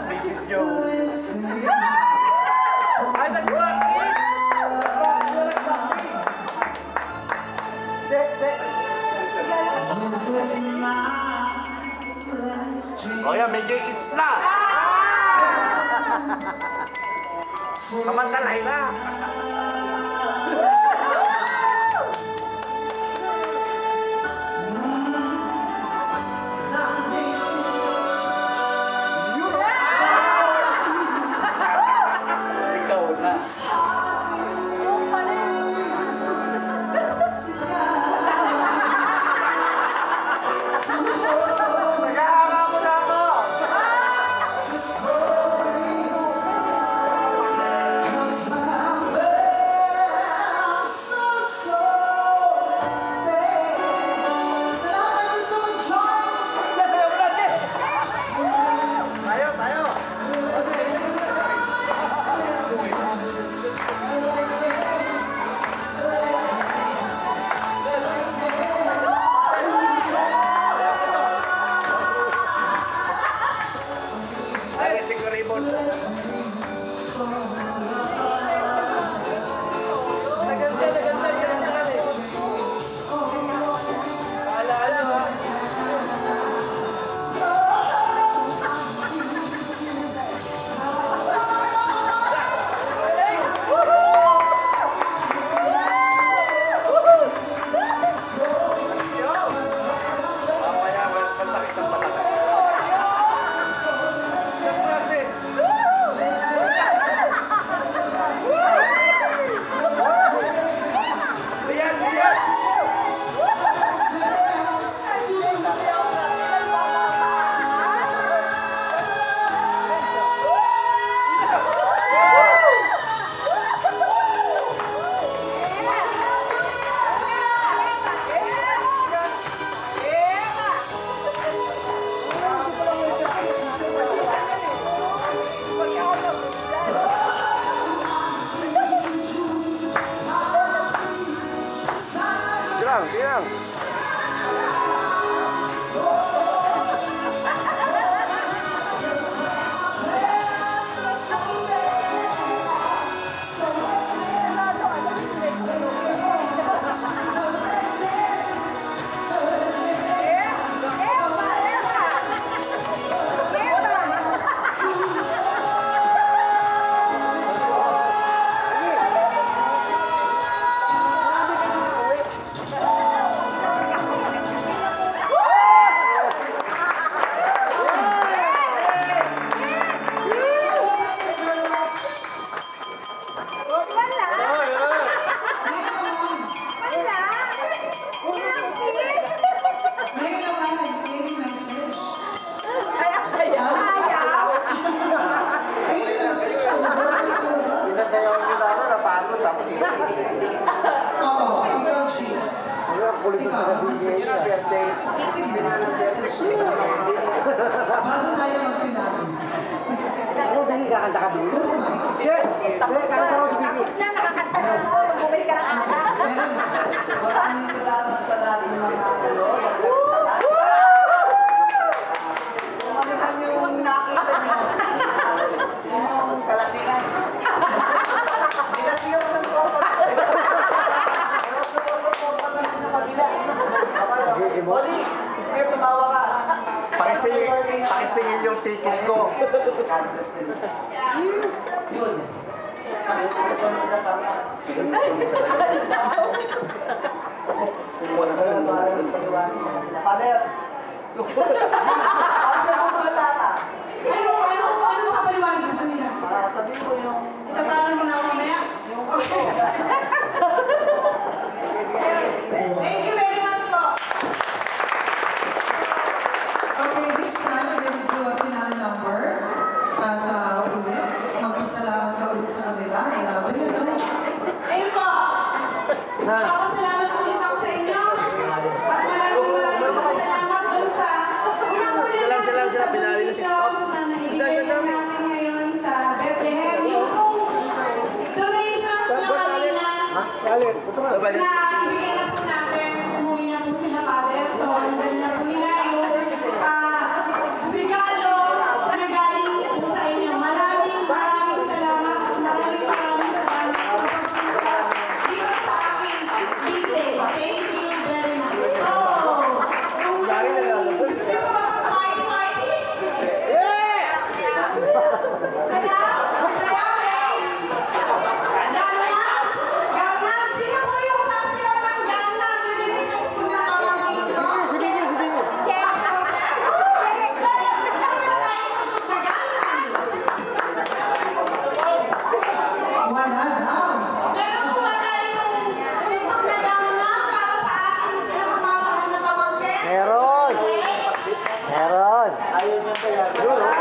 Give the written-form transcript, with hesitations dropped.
Mrs. Jones. Ay, nag-practice! Check, check. O yan, medyo isla. Kamantalay na. Ikaw na. Silang. Oo, ikaw, cheese. Ikaw, message. Sige, message. Bago tayo mag-finale. Ano, Bini, kakanta ka, Bini? Tapos na, nakakanta na mo. Bumili ka ng anak. Maraming salamat sa lahat ng mga Kumalitan yung nakita niyo. Yung kalasinan. Dinasyon ng kopot. Oli, may tumawa ka. Pakisingil yung ticket ko. Yun. Pader. Ano papaliwanag sa kanila? Sabi ko yung... Itatanong mo na ako mamaya? Thank you very much po. Okay, this time we're going to do a finale number. At ulit, magpasalamat ka ulit sa kanila. I love you, no? Ayun po! Papasalamat ulit ako sa inyo. At maraming papasalamat dun sa unang-una natin sa donations na naibigay natin ngayon sa Bethlehem. Yung kung donations nyo kanina na ibigay na po natin, umuwi na po sila, Father. So, andun na po nila yung Yun, oh.